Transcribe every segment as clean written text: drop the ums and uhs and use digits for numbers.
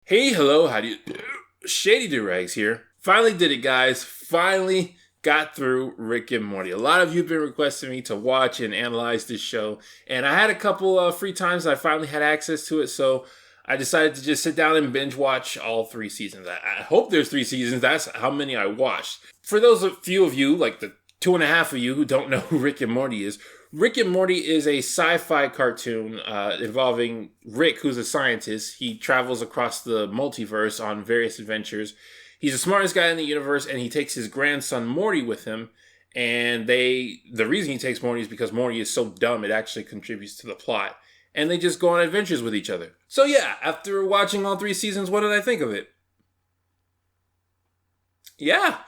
Hey, hello, how do you... Shady Doorags here. Finally did it, guys. Finally got through Rick and Morty. A lot of you have been requesting me to watch and analyze this show, and I had a couple free times. I finally had access to it, so I decided to just sit down and binge watch all 3 seasons. I hope there's 3 seasons. That's how many I watched. For those few of you, like the 2.5 of you who don't know who Rick and Morty is, Rick and Morty is a sci-fi cartoon involving Rick, who's a scientist. He travels across the multiverse on various adventures. He's the smartest guy in the universe, and he takes his grandson Morty with him. And the reason he takes Morty is because Morty is so dumb, it actually contributes to the plot. And they just go on adventures with each other. So yeah, after watching all 3 seasons, what did I think of it? Yeah,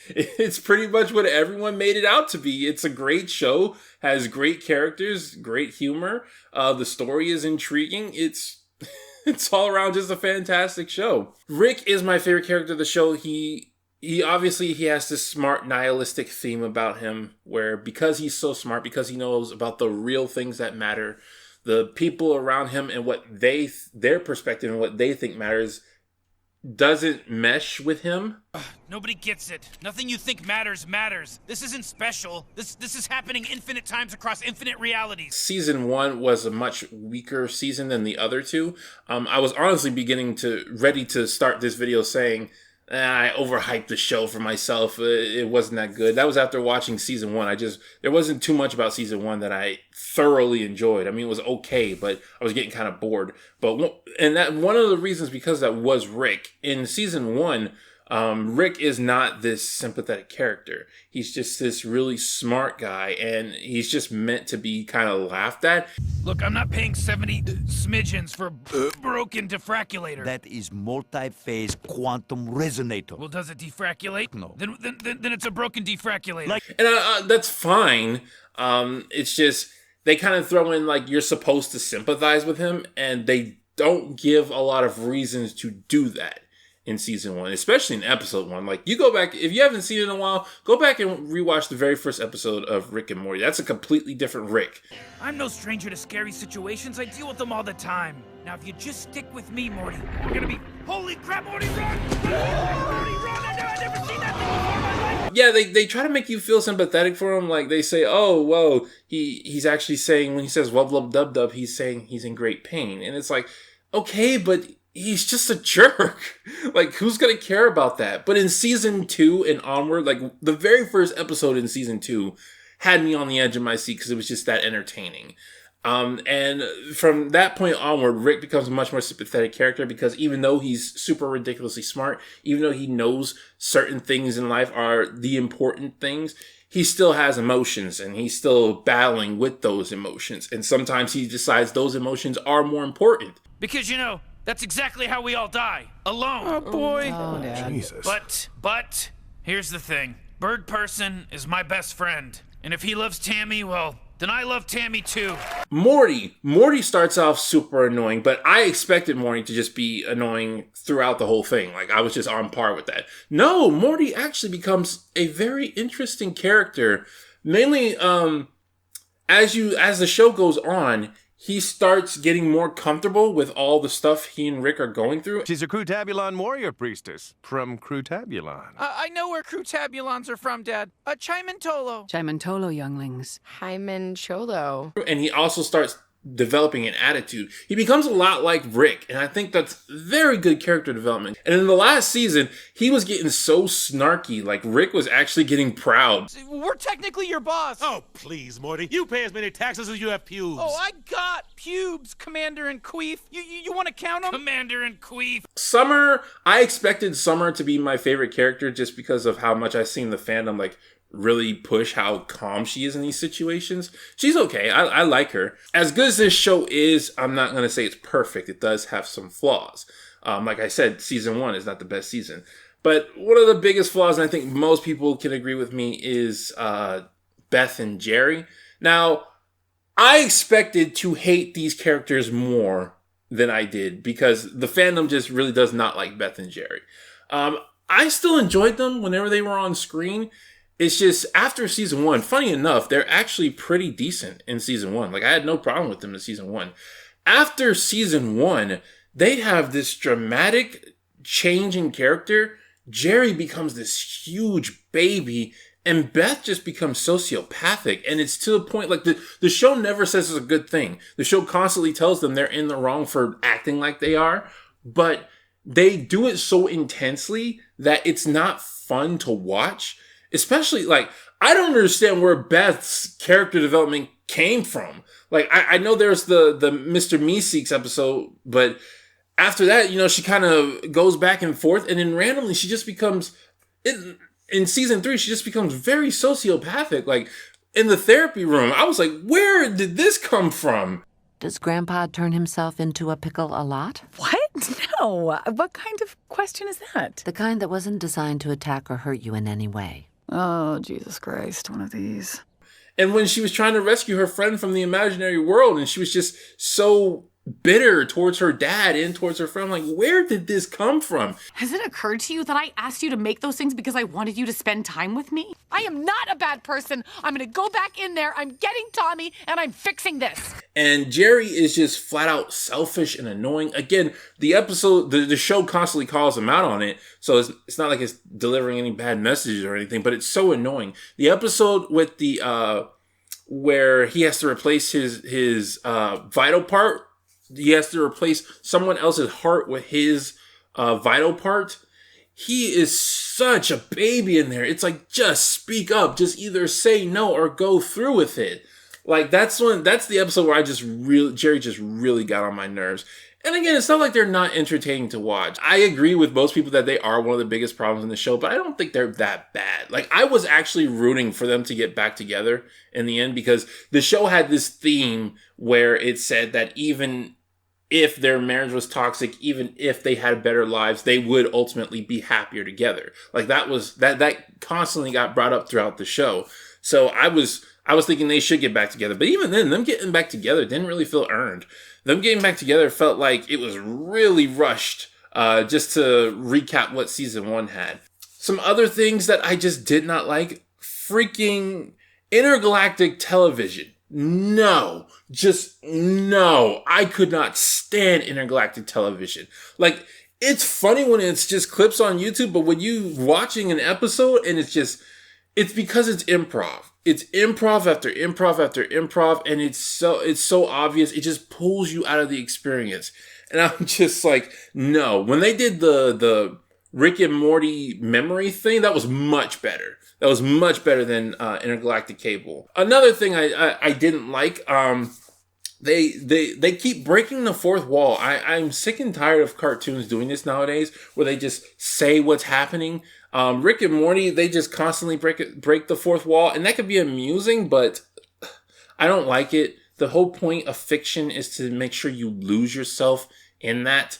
it's pretty much what everyone made it out to be. It's a great show, has great characters, great humor. The story is intriguing. It's all around just a fantastic show. Rick is my favorite character of the show. He obviously he has this smart nihilistic theme about him where because he's so smart, because he knows about the real things that matter, the people around him and what their perspective and what they think matters doesn't mesh with him. Nobody gets it. Nothing you think matters. This isn't special. This is happening infinite times across infinite realities. Season 1 was a much weaker season than the other two. I was honestly ready to start this video saying, I overhyped the show for myself. It wasn't that good. That was after watching season 1. There wasn't too much about season 1 that I thoroughly enjoyed. I mean, it was okay, but I was getting kind of bored. And that one of the reasons because that was Rick. In season 1, Rick is not this sympathetic character. He's just this really smart guy, and he's just meant to be kind of laughed at. Look, I'm not paying 70 smidgens for a broken diffraculator. That is multi-phase quantum resonator. Well, does it defracculate? No. Then it's a broken defraculator. And that's fine. It's just they kind of throw in like you're supposed to sympathize with him, and they don't give a lot of reasons to do that in season 1, especially in episode 1. Like, you go back, if you haven't seen it in a while, go back and rewatch the very first episode of Rick and Morty. That's a completely different Rick. I'm no stranger to scary situations. I deal with them all the time. Now, if you just stick with me, Morty, we're gonna be... Holy crap, Morty, run! Morty, run! I've never seen that thing before in my life! Yeah, they try to make you feel sympathetic for him. Like, they say, oh, whoa, he's actually saying, when he says wub lub dub dub, he's saying he's in great pain. And it's like, okay, but he's just a jerk. Like, who's gonna care about that? But in season 2 and onward, like, the very first episode in season 2 had me on the edge of my seat because it was just that entertaining. And from that point onward, Rick becomes a much more sympathetic character because even though he's super ridiculously smart, even though he knows certain things in life are the important things, he still has emotions and he's still battling with those emotions. And sometimes he decides those emotions are more important. Because, that's exactly how we all die. Alone. Oh, boy. Oh, Dad. Jesus. But, here's the thing. Bird Person is my best friend. And if he loves Tammy, well, then I love Tammy too. Morty starts off super annoying, but I expected Morty to just be annoying throughout the whole thing. Like, I was just on par with that. No, Morty actually becomes a very interesting character. Mainly, as the show goes on, he starts getting more comfortable with all the stuff he and Rick are going through. She's a Crutabulon warrior priestess from Crutabulon. I know where Crutabulons are from, Dad. Chimentolo. Chimentolo, younglings. Hymen Cholo. And he also starts developing an attitude. He becomes a lot like Rick, and I think that's very good character development. And in the last season, he was getting so snarky, like Rick was actually getting proud. We're technically your boss. Oh, please, Morty. You pay as many taxes as you have pubes. Oh, I got pubes, Commander and Queef. You want to count them? Commander and Queef. Summer, I expected Summer to be my favorite character just because of how much I've seen the fandom, like, really push how calm she is in these situations. She's okay. I like her. As good as this show is, I'm not going to say it's perfect. It does have some flaws. Like I said, season 1 is not the best season. But one of the biggest flaws, and I think most people can agree with me, is Beth and Jerry. Now, I expected to hate these characters more than I did because the fandom just really does not like Beth and Jerry. I still enjoyed them whenever they were on screen. It's just, after season 1, funny enough, they're actually pretty decent in season 1. Like, I had no problem with them in season 1. After season 1, they have this dramatic change in character. Jerry becomes this huge baby, and Beth just becomes sociopathic. And it's to the point, like, the show never says it's a good thing. The show constantly tells them they're in the wrong for acting like they are, but they do it so intensely that it's not fun to watch. Especially, like, I don't understand where Beth's character development came from. Like, I know there's the Mr. Meeseeks episode, but after that, she kind of goes back and forth, and then randomly she just becomes, in season 3, she just becomes very sociopathic. Like, in the therapy room, I was like, where did this come from? Does Grandpa turn himself into a pickle a lot? What? No. What kind of question is that? The kind that wasn't designed to attack or hurt you in any way. Oh, Jesus Christ, one of these. And when she was trying to rescue her friend from the imaginary world, and she was just so bitter towards her dad and towards her friend, like, where did this come from? Has it occurred to you that I asked you to make those things because I wanted you to spend time with me? I am not a bad person. I'm going to go back in there. I'm getting Tommy, and I'm fixing this. And Jerry is just flat out selfish and annoying. Again, the show constantly calls him out on it, so it's not like it's delivering any bad messages or anything, but it's so annoying. The episode with the where he has to replace his vital part, he has to replace someone else's heart with his vital part. He is such a baby in there. It's like, just speak up. Just either say no or go through with it. Like, that's the episode where Jerry just really got on my nerves. And again, it's not like they're not entertaining to watch. I agree with most people that they are one of the biggest problems in the show, but I don't think they're that bad. Like, I was actually rooting for them to get back together in the end, because the show had this theme where it said that even if their marriage was toxic, even if they had better lives, they would ultimately be happier together. Like, that constantly got brought up throughout the show. So I was thinking they should get back together. But even then, them getting back together didn't really feel earned. Them getting back together felt like it was really rushed, just to recap what season 1 had. Some other things that I just did not like: freaking intergalactic television. No. Just no. I could not stand intergalactic television. Like, it's funny when it's just clips on YouTube, but when you watching an episode and it's because it's improv. It's improv after improv after improv, and it's so obvious. It just pulls you out of the experience. And I'm just like, no. When they did the Rick and Morty memory thing, that was much better. That was much better than Intergalactic Cable. Another thing I didn't like, they keep breaking the fourth wall. I'm sick and tired of cartoons doing this nowadays, where they just say what's happening. Rick and Morty, they just constantly break the fourth wall, and that could be amusing, but I don't like it. The whole point of fiction is to make sure you lose yourself in that.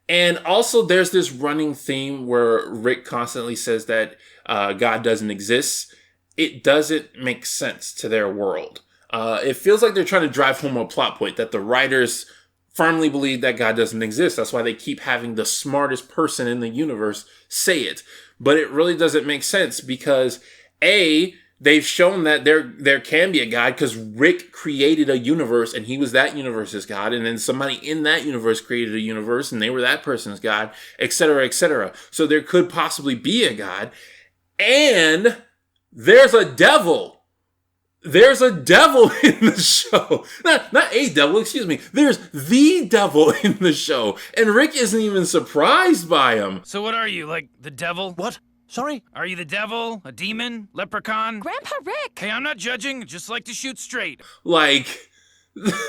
And also, there's this running theme where Rick constantly says that God doesn't exist. It doesn't make sense to their world. It feels like they're trying to drive home a plot point that the writers firmly believe that God doesn't exist. That's why they keep having the smartest person in the universe say it. But it really doesn't make sense because, A, they've shown that there can be a God because Rick created a universe and he was that universe's God. And then somebody in that universe created a universe and they were that person's God, etc., etc. So there could possibly be a God. And there's a devil. There's a devil in the show. Not a devil, excuse me. There's the devil in the show. And Rick isn't even surprised by him. So what are you, like the devil? What? Sorry? Are you the devil? A demon? Leprechaun? Grandpa Rick! Hey, I'm not judging. Just like to shoot straight. Like,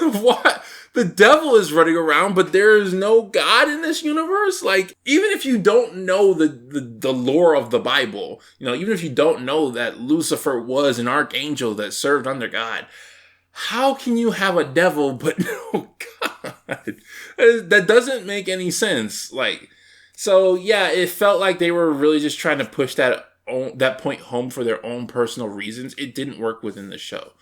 what? The devil is running around, but there is no God in this universe? Like, even if you don't know the lore of the Bible, even if you don't know that Lucifer was an archangel that served under God, how can you have a devil but no God? That doesn't make any sense. Like, so yeah, it felt like they were really just trying to push that point home for their own personal reasons. It didn't work within the show.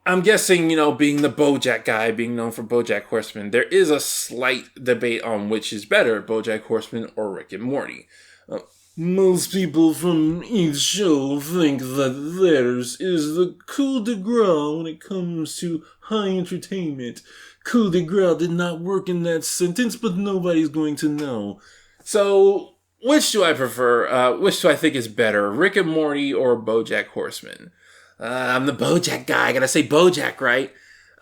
I'm guessing, being the Bojack guy, being known for Bojack Horseman, there is a slight debate on which is better, Bojack Horseman or Rick and Morty. Most people from each show think that theirs is the coup de grace when it comes to high entertainment. Coup de grace did not work in that sentence, but nobody's going to know. So, which do I prefer? Which do I think is better, Rick and Morty or Bojack Horseman? I'm the Bojack guy. I gotta say Bojack, right?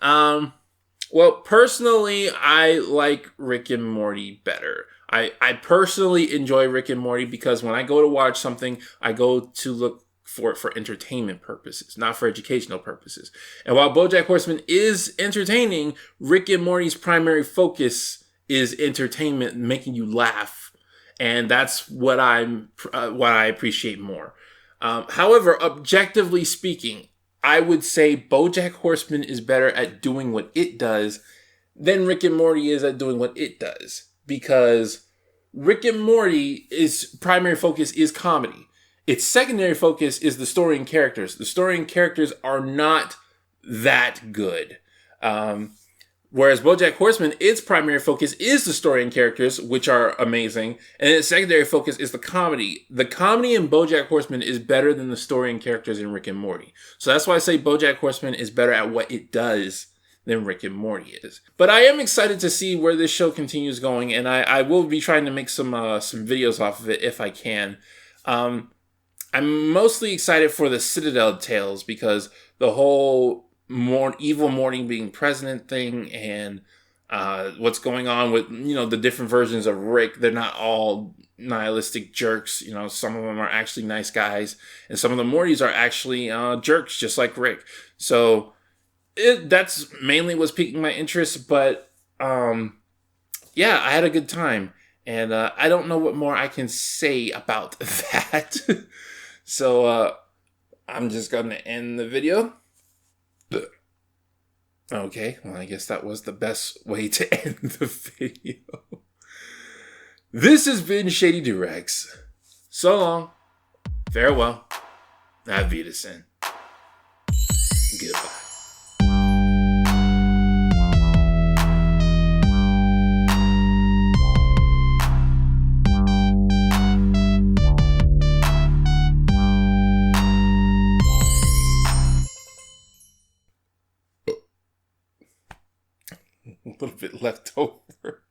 Well, personally, I like Rick and Morty better. I personally enjoy Rick and Morty because when I go to watch something, I go to look for it for entertainment purposes, not for educational purposes. And while BoJack Horseman is entertaining, Rick and Morty's primary focus is entertainment, making you laugh, and that's what I appreciate more. However, objectively speaking, I would say BoJack Horseman is better at doing what it does than Rick and Morty is at doing what it does. Because Rick and Morty's primary focus is comedy. Its secondary focus is the story and characters. The story and characters are not that good. Whereas BoJack Horseman, its primary focus is the story and characters, which are amazing, and its secondary focus is the comedy. The comedy in BoJack Horseman is better than the story and characters in Rick and Morty. So that's why I say BoJack Horseman is better at what it does than Rick and Morty is. But I am excited to see where this show continues going, and I will be trying to make some videos off of it if I can. I'm mostly excited for the Citadel tales because the whole evil Morty being president thing and what's going on with, the different versions of Rick. They're not all nihilistic jerks. Some of them are actually nice guys, and some of the Mortys are actually jerks, just like Rick. So that's mainly what's piquing my interest, but yeah, I had a good time, and I don't know what more I can say about that. So I'm just gonna end the video. Okay, well, I guess that was the best way to end the video. This has been Shady Doorags. So long, farewell, auf Wiedersehen, goodbye. A little bit left over.